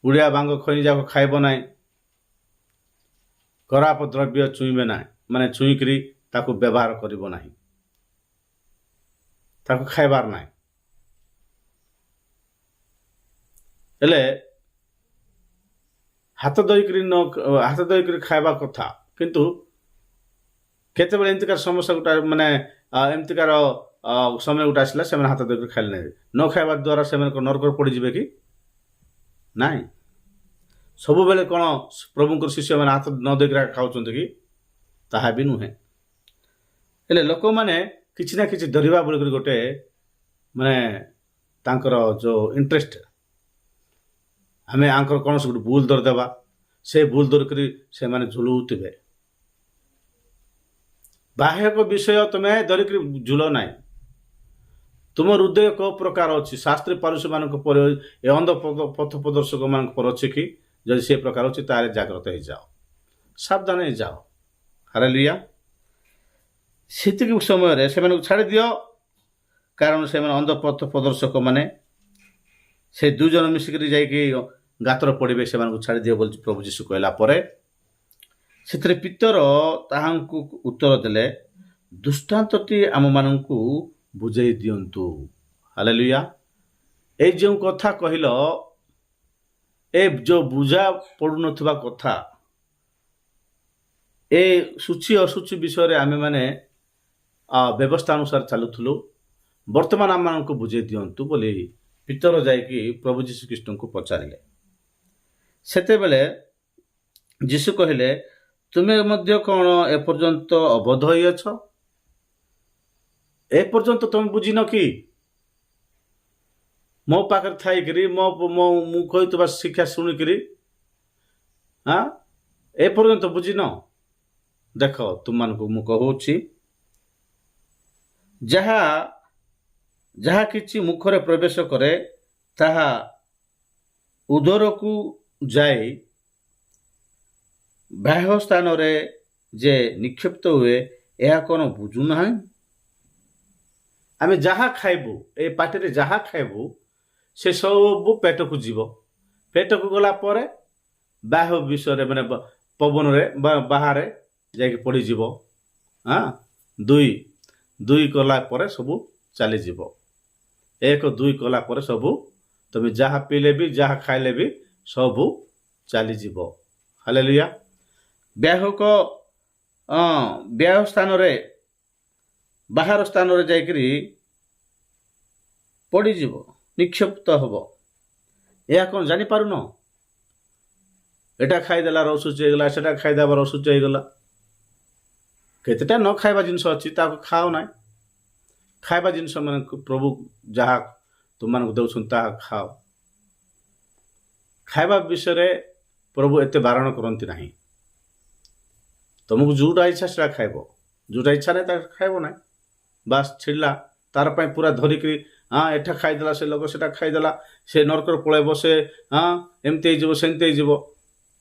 ଗୁଡ଼ିଆ ଭାଙ୍ଗ ଖଇ ଯାକ ଖାଇବ ନାହିଁ, ଖରାପ ଦ୍ରବ୍ୟ ଛୁଇଁବେ ନାହିଁ, ମାନେ ଛୁଇଁକିରି ତାକୁ ବ୍ୟବହାର କରିବ ନାହିଁ, ତାକୁ ଖାଇବାର ନାହିଁ। ହେଲେ ହାତ ଧୋଇକିରି ଖାଇବା କଥା, କିନ୍ତୁ କେତେବେଳେ ଏମିତିକାର ସମସ୍ୟା ଗୋଟା ମାନେ ଏମିତିକାର ସମୟ ଗୋଟେ ଆସିଲା ସେମାନେ ହାତ ଧୋଇକିରି ଖାଇଲେ ନାହିଁ। ନ ଖାଇବା ଦ୍ୱାରା ସେମାନଙ୍କ ନରକରେ ପଡ଼ିଯିବେ କି ନାହିଁ? ସବୁବେଳେ କ'ଣ ପ୍ରଭୁଙ୍କର ଶିଷ୍ୟମାନେ ହାତ ନ ଧୋଇକିରି ଖାଉଛନ୍ତି କି? ତାହା ବି ନୁହେଁ। ହେଲେ ଲୋକମାନେ କିଛି ନା କିଛି ଧରିବା ବୋଲିକରି ଗୋଟେ ମାନେ ତାଙ୍କର ଯେଉଁ ଇଣ୍ଟରେଷ୍ଟ, ଆମେ ଆଙ୍କର କୌଣସି ଗୋଟେ ଭୁଲ ଧରିଦେବା, ସେ ଭୁଲ ଧରିକରି ସେମାନେ ଝୁଲୁଥିବେ। ବାହ୍ୟକ ବିଷୟ ତୁମେ ଧରିକରି ଝୁଲ ନାହିଁ। ତୁମ ହୃଦୟ କେଉଁ ପ୍ରକାର ଅଛି? ଶାସ୍ତ୍ରୀ ପାରୁଷମାନଙ୍କ ପରେ ଏ ଅନ୍ଧ ପଥ ପ୍ରଦର୍ଶକ ମାନଙ୍କ ପରେ ଅଛି କି? ଯଦି ସେ ପ୍ରକାର ଅଛି ତାହେଲେ ଜାଗ୍ରତ ହେଇଯାଅ, ସାବଧାନ ହେଇଯାଅ। ହାଲେଲୁୟା। ସେତିକି ସମୟରେ ସେମାନଙ୍କୁ ଛାଡ଼ି ଦିଅ, କାରଣ ସେମାନେ ଅନ୍ଧ ପଥ ପ୍ରଦର୍ଶକ ମାନେ ସେ ଦୁଇ ଜଣ ମିଶିକରି ଯାଇକି ଗାତରେ ପଡ଼ିବେ, ସେମାନଙ୍କୁ ଛାଡ଼ି ଦିଅ ବୋଲି ପ୍ରଭୁ ଯୀଶୁ କହିଲା ପରେ ସେଥିରେ ପିତର ତାହାଙ୍କୁ ଉତ୍ତର ଦେଲେ, ଦୃଷ୍ଟାନ୍ତଟି ଆମମାନଙ୍କୁ ବୁଝେଇ ଦିଅନ୍ତୁ। ହାଲେଲୁୟା। ଏଇ ଯେଉଁ କଥା କହିଲ, ଏ ଯେଉଁ ବୁଝା ପଡ଼ୁନଥିବା କଥା, ଏ ସୂଚି ଅଶୁଚି ବିଷୟରେ ଆମେମାନେ ବ୍ୟବସ୍ଥା ଅନୁସାରେ ଚାଲୁଥିଲୁ, ବର୍ତ୍ତମାନ ଆମମାନଙ୍କୁ ବୁଝେଇ ଦିଅନ୍ତୁ ବୋଲି ପିତର ଯାଇକି ପ୍ରଭୁ ଯୀଶୁ ଖ୍ରୀଷ୍ଟଙ୍କୁ ପଚାରିଲେ। ସେତେବେଳେ ଯୀଶୁ କହିଲେ, ତୁମେ ମଧ୍ୟ କ'ଣ ଏପର୍ଯ୍ୟନ୍ତ ଅବୋଧ ହୋଇଅଛ? ଏପର୍ଯ୍ୟନ୍ତ ତୁମେ ବୁଝିନ କି? ମୋ ପାଖରେ ଥାଇକିରି ମୁଁ କହିଥିବା ଶିକ୍ଷା ଶୁଣିକିରି ଏପର୍ଯ୍ୟନ୍ତ ବୁଝିନ? ଦେଖ, ତୁମମାନଙ୍କୁ ମୁଁ କହୁଛି, ଯାହା କିଛି ମୁଖରେ ପ୍ରବେଶ କରେ ତାହା ଉଦରକୁ ଯାଇ ବାହ୍ୟ ସ୍ଥାନରେ ଯେ ନିକ୍ଷିପ୍ତ ହୁଏ, ଏହା କ'ଣ ବୁଝୁନାହିଁ? ଆମେ ଯାହା ଖାଇବୁ, ଏ ପାଟିରେ ଯାହା ଖାଇବୁ, ସେ ସବୁ ପେଟକୁ ଯିବ। ପେଟକୁ ଗଲା ପରେ ବାହ୍ୟ ବିଷୟରେ ମାନେ ପବନରେ ବାହାରେ ଯାଇକି ପଡ଼ିଯିବ। ଦୁଇ କଲା ପରେ ସବୁ ଚାଲିଯିବ। 1 2 କଲା ପରେ ସବୁ ତମେ ଯାହା ପିଇଲେ ବି ଯାହା ଖାଇଲେ ବି ସବୁ ଚାଲିଯିବ। ହାଲେଲୁୟା। ବାହ୍ୟ ସ୍ଥାନରେ ବାହାର ସ୍ଥାନରେ ଯାଇକରି ପଡ଼ିଯିବ, ନିକ୍ଷିପ୍ତ ହେବ। ଏହା କ'ଣ ଜାଣିପାରୁନ? ଏଟା ଖାଇଦେଲାର ଅଶୁଚି ହେଇଗଲା, ସେଟା ଖାଇଦେବାର ଅଶୁଚି ହେଇଗଲା। କେତେଟା ନ ଖାଇବା ଜିନିଷ ଅଛି, ତାକୁ ଖାଅ ନାହିଁ। ଖାଇବା ଜିନିଷ ମାନଙ୍କୁ ପ୍ରଭୁ ଯାହା ତୁମମାନଙ୍କୁ ଦେଉଛନ୍ତି ତାହା ଖାଅ। ଖାଇବା ବିଷୟରେ ପ୍ରଭୁ ଏତେ ବାରଣ କରନ୍ତି ନାହିଁ। ତୁମକୁ ଯେଉଁଟା ଇଚ୍ଛା ସେଟା ଖାଇବ, ଯେଉଁଟା ଇଚ୍ଛା ନାହିଁ ତାକୁ ଖାଇବ ନାହିଁ। ବାସ୍ ଛିଡ଼ିଲା, ତାର ପାଇଁ ପୁରା ଧରିକିରି ଏଟା ଖାଇଦେଲା, ସେ ଲୋକ ସେଟା ଖାଇଦେଲା, ସେ ନରକରେ ପଳେଇବ, ସେ ଏମିତି ହେଇଯିବ, ସେମିତି ହେଇଯିବ,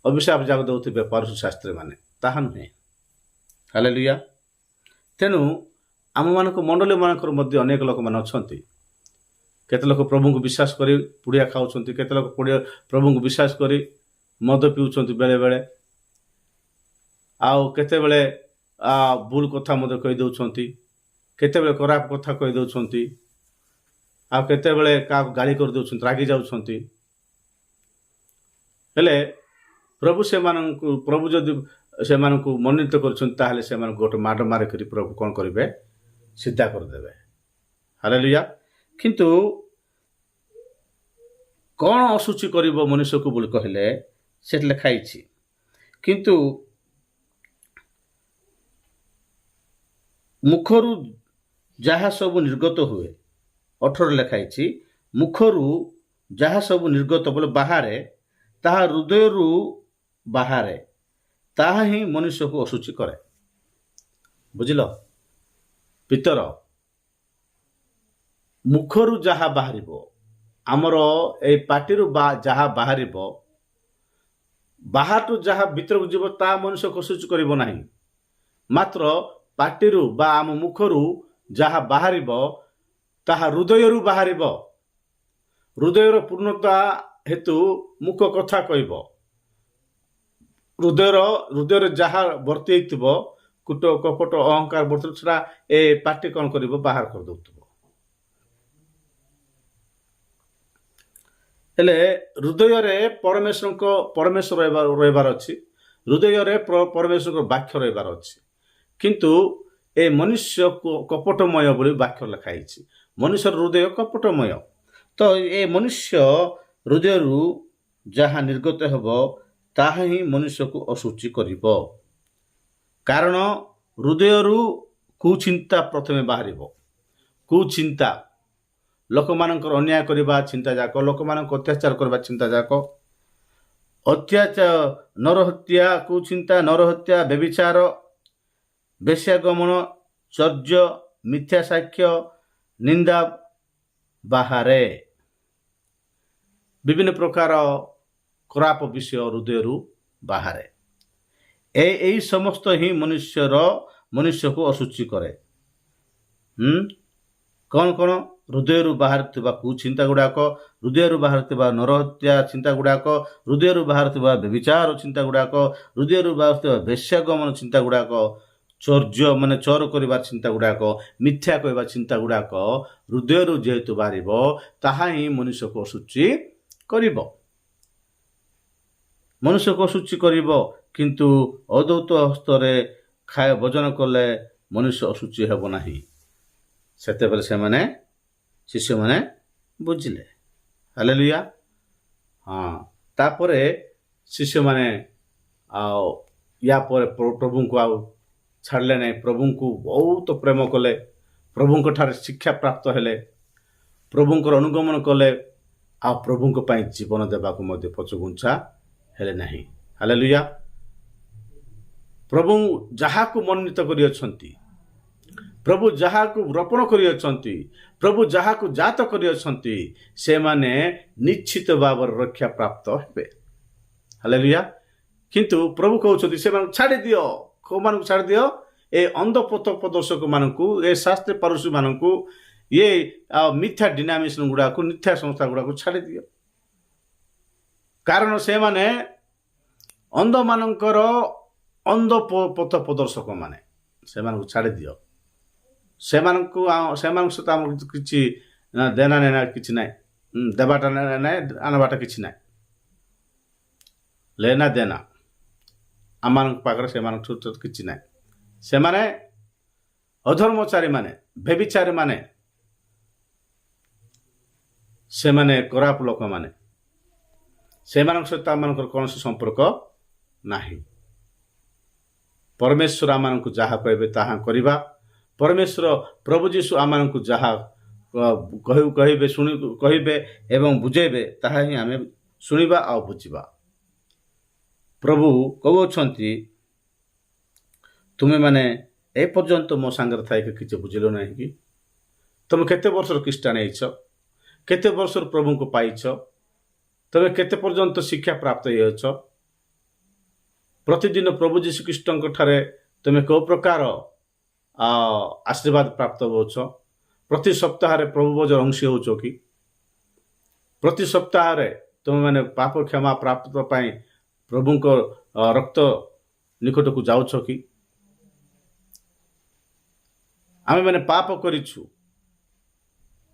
ଅଭିଶାପ ଯାକ ଦେଉଥିବେ ପାରୁଷୀ ଶାସ୍ତ୍ରୀମାନେ। ତାହା ନୁହେଁ। ହାଲେଲୁୟା। ତେଣୁ ଆମମାନଙ୍କ ମଣ୍ଡଳୀମାନଙ୍କର ମଧ୍ୟ ଅନେକ ଲୋକମାନେ ଅଛନ୍ତି। କେତେ ଲୋକ ପ୍ରଭୁଙ୍କୁ ବିଶ୍ୱାସ କରି ପୁଡ଼ିଆ ଖାଉଛନ୍ତି, କେତେ ଲୋକ ପ୍ରଭୁଙ୍କୁ ବିଶ୍ୱାସ କରି ମଦ ପିଉଛନ୍ତି ବେଳେବେଳେ, ଆଉ କେତେବେଳେ ଭୁଲ କଥା ମଧ୍ୟ କହିଦେଉଛନ୍ତି, କେତେବେଳେ ଖରାପ କଥା କହିଦେଉଛନ୍ତି, ଆଉ କେତେବେଳେ କାହାକୁ ଗାଳି କରିଦେଉଛନ୍ତି, ରାଗି ଯାଉଛନ୍ତି। ହେଲେ ପ୍ରଭୁ ଯଦି ସେମାନଙ୍କୁ ମନୋନୀତ କରୁଛନ୍ତି, ତାହେଲେ ସେମାନଙ୍କୁ ଗୋଟେ ମାଡ଼ ମାରିକରି ପ୍ରଭୁ କ'ଣ କରିବେ? ସିଧା କରିଦେବେ। ହାଲେଲୁୟା। କିନ୍ତୁ କ'ଣ ଅଶୁଚି କରିବ ମନୁଷ୍ୟକୁ ବୋଲି କହିଲେ ସେଠି ଲେଖା ହେଇଛି। କିନ୍ତୁ ମୁଖରୁ ଯାହା ସବୁ ନିର୍ଗତ ହୁଏ, 18 ଲେଖା ହେଇଛି, ମୁଖରୁ ଯାହା ସବୁ ନିର୍ଗତ ବୋଲେ ବାହାରେ, ତାହା ହୃଦୟରୁ ବାହାରେ, ତାହା ହିଁ ମନୁଷ୍ୟକୁ ଅଶୁଚି କରେ। ବୁଝିଲ ପିତର, ମୁଖରୁ ଯାହା ବାହାରିବ, ଆମର ଏଇ ପାଟିରୁ ଯାହା ବାହାରିବ, ବାହାରଠୁ ଯାହା ଭିତରକୁ ଯିବ ତାହା ମନୁଷ୍ୟକୁ ଅଶୁଚି କରିବ ନାହିଁ। ମାତ୍ର ପାଟିରୁ ବା ଆମ ମୁଖରୁ ଯାହା ବାହାରିବ ତାହା ହୃଦୟରୁ ବାହାରିବ। ହୃଦୟର ପୂର୍ଣ୍ଣତା ହେତୁ ମୁଖ କଥା କହିବ। ହୃଦୟରେ ଯାହା ଭର୍ତ୍ତି ହେଇଥିବ, କୁଟ କପଟ ଅହଙ୍କାର ବର୍ତ୍ତମାନ ସେଟା ଏ ପାଟି କ'ଣ କରିବ? ବାହାର କରିଦେଉଥିବ। ହେଲେ ହୃଦୟରେ ପରମେଶ୍ୱର ରହିବାର ଅଛି। ହୃଦୟରେ ପରମେଶ୍ୱରଙ୍କ ବାକ୍ୟ ରହିବାର ଅଛି। କିନ୍ତୁ ଏ ମନୁଷ୍ୟ କପଟମୟ ବୋଲି ବାକ୍ୟ ଲେଖା ହେଇଛି। ମନୁଷ୍ୟର ହୃଦୟ କପଟମୟ। ତ ଏ ମନୁଷ୍ୟ ହୃଦୟରୁ ଯାହା ନିର୍ଗତ ହେବ ତାହା ହିଁ ମନୁଷ୍ୟକୁ ଅଶୁଚି କରିବ। କାରଣ ହୃଦୟରୁ କୁଚିନ୍ତା ପ୍ରଥମେ ବାହାରିବ। କୁଚିନ୍ତା, ଲୋକମାନଙ୍କର ଅନ୍ୟାୟ କରିବା ଚିନ୍ତା ଯାକ, ଲୋକମାନଙ୍କୁ ଅତ୍ୟାଚାର କରିବା ଚିନ୍ତା ଯାକ, ନରହତ୍ୟା, କୁଚିନ୍ତା, ନରହତ୍ୟା, ବ୍ୟଭିଚାର, ବେଶ୍ୟାଗମନ, ଚର୍ଯ୍ୟ, ମିଥ୍ୟା ସାକ୍ଷ୍ୟ, ନିନ୍ଦା ବାହାରେ। ବିଭିନ୍ନ ପ୍ରକାର ଖରାପ ବିଷୟ ହୃଦୟରୁ ବାହାରେ। ଏଇ ସମସ୍ତ ହିଁ ମନୁଷ୍ୟକୁ ଅଶୁଚି କରେ। କ'ଣ? ହୃଦୟରୁ ବାହାରୁଥିବା କୁଚିନ୍ତା ଗୁଡ଼ାକ, ହୃଦୟରୁ ବାହାରୁଥିବା ନରହତ୍ୟା ଚିନ୍ତା ଗୁଡ଼ାକ, ହୃଦୟରୁ ବାହାରୁଥିବା ବ୍ୟଭିଚାର ଚିନ୍ତା ଗୁଡ଼ାକ, ହୃଦୟରୁ ବାହାରୁଥିବା ବେଶ୍ୟାଗମନ ଚିନ୍ତା ଗୁଡ଼ାକ, ଚର୍ଯ୍ୟ ଚୋର କରିବା ଚିନ୍ତା ଗୁଡ଼ାକ, ମିଥ୍ୟା କହିବା ଚିନ୍ତା ଗୁଡ଼ାକ ହୃଦୟରୁ ଯେହେତୁ ବାହାରିବ ତାହା ହିଁ ମନୁଷ୍ୟକୁ ଅଶୁଚି କରିବ। ମନୁଷ୍ୟକୁ ଅଶୁଚି କରିବ। କିନ୍ତୁ ଅଦୌତ ହସ୍ତରେ ଭୋଜନ କଲେ ମନୁଷ୍ୟ ଅଶୁଚି ହେବ ନାହିଁ। ସେତେବେଳେ ଶିଷ୍ୟମାନେ ବୁଝିଲେ। ହାଲେଲୁୟା। ତାପରେ ଶିଷ୍ୟମାନେ ୟା ପରେ ପ୍ରଭୁଙ୍କୁ ଆଉ ଛାଡ଼ିଲେ ନାହିଁ। ପ୍ରଭୁଙ୍କୁ ବହୁତ ପ୍ରେମ କଲେ, ପ୍ରଭୁଙ୍କ ଠାରେ ଶିକ୍ଷା ପ୍ରାପ୍ତ ହେଲେ, ପ୍ରଭୁଙ୍କର ଅନୁଗମନ କଲେ, ଆଉ ପ୍ରଭୁଙ୍କ ପାଇଁ ଜୀବନ ଦେବାକୁ ମଧ୍ୟ ପଛଘୁଞ୍ଚା ହେଲେ ନାହିଁ। ହାଲେଲୁୟା। ପ୍ରଭୁ ଯାହାକୁ ମନୋନୀତ କରିଅଛନ୍ତି, ପ୍ରଭୁ ଯାହାକୁ ରୋପଣ କରିଅଛନ୍ତି, ପ୍ରଭୁ ଯାହାକୁ ଜାତ କରିଅଛନ୍ତି, ସେମାନେ ନିଶ୍ଚିତ ଭାବରେ ରକ୍ଷା ପ୍ରାପ୍ତ ହେବେ। ହାଲେଲୁୟା। କିନ୍ତୁ ପ୍ରଭୁ କହୁଛନ୍ତି ସେମାନଙ୍କୁ ଛାଡ଼ିଦିଅ। କୋଉମାନଙ୍କୁ ଛାଡ଼ିଦିଅ? ଏ ଅନ୍ଧ ପଥ ପ୍ରଦର୍ଶକ ମାନଙ୍କୁ, ଏ ଶାସ୍ତ୍ରୀ ପାରୁଷୀ ମାନଙ୍କୁ, ମିଥ୍ୟା ଡିନାମିନେସନ ଗୁଡ଼ାକୁ, ମିଥ୍ୟା ସଂସ୍ଥା ଗୁଡ଼ାକୁ ଛାଡ଼ିଦିଅ। କାରଣ ସେମାନେ ଅନ୍ଧ ପଥ ପ୍ରଦର୍ଶକ ମାନେ, ସେମାନଙ୍କୁ ଛାଡ଼ିଦିଅ। ସେମାନଙ୍କ ସହିତ ଆମର କିଛି ଦେନା ନେନା କିଛି ନାହିଁ। ଦେବାଟା ନାହିଁ, ଆଣବାଟା କିଛି ନାହିଁ। ଲେନା ଦେନା ଆମମାନଙ୍କ ପାଖରେ ସେମାନଙ୍କ ସହିତ କିଛି ନାହିଁ। ସେମାନେ ଅଧର୍ମଚାରୀ ମାନେ, ବ୍ୟଭିଚାରୀ ମାନେ, ସେମାନେ ଖରାପ ଲୋକମାନେ, ସେମାନଙ୍କ ସହିତ ଆମମାନଙ୍କର କୌଣସି ସମ୍ପର୍କ ନାହିଁ। ପରମେଶ୍ୱର ଆମମାନଙ୍କୁ ଯାହା କହିବେ ତାହା କରିବା। ପରମେଶ୍ୱର ପ୍ରଭୁ ଯୀଶୁ ଆମମାନଙ୍କୁ ଯାହା କହିବେ ଏବଂ ବୁଝେଇବେ ତାହା ହିଁ ଆମେ ଶୁଣିବା ଆଉ ବୁଝିବା। ପ୍ରଭୁ କହୁଅଛନ୍ତି, ତୁମେମାନେ ଏପର୍ଯ୍ୟନ୍ତ ମୋ ସାଙ୍ଗରେ ଥାଇକି କିଛି ବୁଝିଲ ନାହିଁ କି? ତୁମେ କେତେ ବର୍ଷର ଖ୍ରୀଷ୍ଟିଆନ ହେଇଛ? କେତେ ବର୍ଷର ପ୍ରଭୁଙ୍କୁ ପାଇଛ? ତୁମେ କେତେ ପର୍ଯ୍ୟନ୍ତ ଶିକ୍ଷା ପ୍ରାପ୍ତ ହେଇଅଛ? ପ୍ରତିଦିନ ପ୍ରଭୁ ଯୀଶୁ ଖ୍ରୀଷ୍ଟଙ୍କ ଠାରେ ତୁମେ କେଉଁ ପ୍ରକାର ଆଶୀର୍ବାଦ ପ୍ରାପ୍ତ ହେଉଛ? ପ୍ରତି ସପ୍ତାହରେ ପ୍ରଭୁ ଭୋଜର ଅଂଶୀ ହେଉଛ କି? ପ୍ରତି ସପ୍ତାହରେ ତୁମେମାନେ ପାପ କ୍ଷମା ପ୍ରାପ୍ତ ପାଇଁ ପ୍ରଭୁଙ୍କ ରକ୍ତ ନିକଟକୁ ଯାଉଛ କି? ଆମେମାନେ ପାପ କରିଛୁ,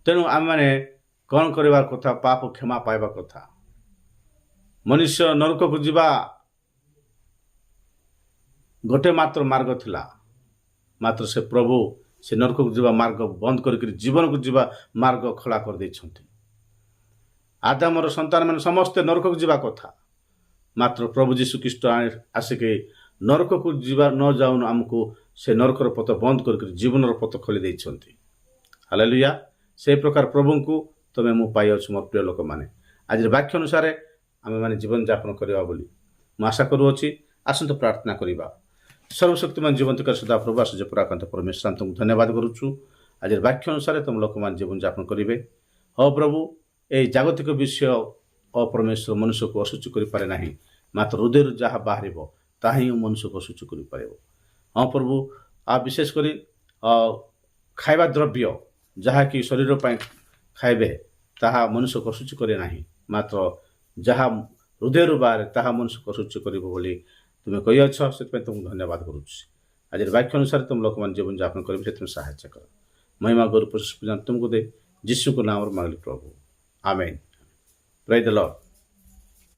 ତେଣୁ ଆମେମାନେ କ'ଣ କରିବା କଥା? ପାପ କ୍ଷମା ପାଇବା କଥା। ମନୁଷ୍ୟ ନରକକୁ ଯିବା ଗୋଟେ ମାତ୍ର ମାର୍ଗ ଥିଲା, ମାତ୍ର ସେ ପ୍ରଭୁ ସେ ନରକକୁ ଯିବା ମାର୍ଗ ବନ୍ଦ କରିକି ଜୀବନକୁ ଯିବା ମାର୍ଗ ଖୋଲା କରିଦେଇଛନ୍ତି। ଆଦାମର ସନ୍ତାନମାନେ ସମସ୍ତେ ନରକକୁ ଯିବା କଥା, ମାତ୍ର ପ୍ରଭୁ ଯୀଶୁଖ୍ରୀଷ୍ଟ ଆସିକି ନରକକୁ ଯିବା ନ ଯାଉନ ଆମକୁ ସେ ନରକର ପଥ ବନ୍ଦ କରିକି ଜୀବନର ପଥ ଖୋଲି ଦେଇଛନ୍ତି। ହାଲେଲୁୟା। ସେହି ପ୍ରକାର ପ୍ରଭୁଙ୍କୁ ତୁମେ ମୁଁ ପାଇଅଛୁ ମୋର ପ୍ରିୟ ଲୋକମାନେ। ଆଜିର ବାକ୍ୟ ଅନୁସାରେ ଆମେମାନେ ଜୀବନଯାପନ କରିବା ବୋଲି ମୁଁ ଆଶା କରୁଅଛି। ଆସନ୍ତୁ ପ୍ରାର୍ଥନା କରିବା। ସର୍ବଶକ୍ତିମାନ ଜୀବନ୍ତକାର ସଦା ପ୍ରଭୁ ଆଶ୍ଚର୍ଯ୍ୟ ପରାକ୍ରାନ୍ତ ପରମେଶ୍ୱର ତୁମକୁ ଧନ୍ୟବାଦ କରୁଛୁ। ଆଜିର ବାକ୍ୟ ଅନୁସାରେ ତୁମ ଲୋକମାନେ ଜୀବନଯାପନ କରିବେ। ହଁ ପ୍ରଭୁ, ଏହି ଜାଗତିକ ବିଷୟ ପରମେଶ୍ୱର ମନୁଷ୍ୟକୁ ଅଶୁଚି କରିପାରେ ନାହିଁ, ମାତ୍ର ହୃଦୟରୁ ଯାହା ବାହାରିବ ତାହା ହିଁ ମନୁଷ୍ୟକୁ ଅଶୁଚି କରିପାରିବ। ହଁ ପ୍ରଭୁ, ବିଶେଷ କରି ଖାଇବା ଦ୍ରବ୍ୟ ଯାହାକି ଶରୀର ପାଇଁ ଖାଇବେ ତାହା ମନୁଷ୍ୟକୁ ଅଶୁଚି କରେ ନାହିଁ, ମାତ୍ର ଯାହା ହୃଦୟରୁ ବାହାରେ ତାହା ମନୁଷ୍ୟକୁ ଅଶୁଚି କରିବ ବୋଲି ତୁମେ କହିଅଛ। ସେଥିପାଇଁ ତୁମକୁ ଧନ୍ୟବାଦ କରୁଛି। ଆଜିର ବାକ୍ୟ ଅନୁସାରେ ତୁମ ଲୋକମାନେ ଜୀବନଯାପନ କରିବେ, ସେଥିପାଇଁ ସାହାଯ୍ୟ କର। ମହିମା ଗୌରବ ପ୍ରଶଂସା ତୁମକୁ ଦେ ଯୀଶୁଙ୍କ ନାମରେ ମାଗିଲି ପ୍ରଭୁ, ଆମେନ୍। ପ୍ରେଜ୍ ଦ ଲର୍ଡ।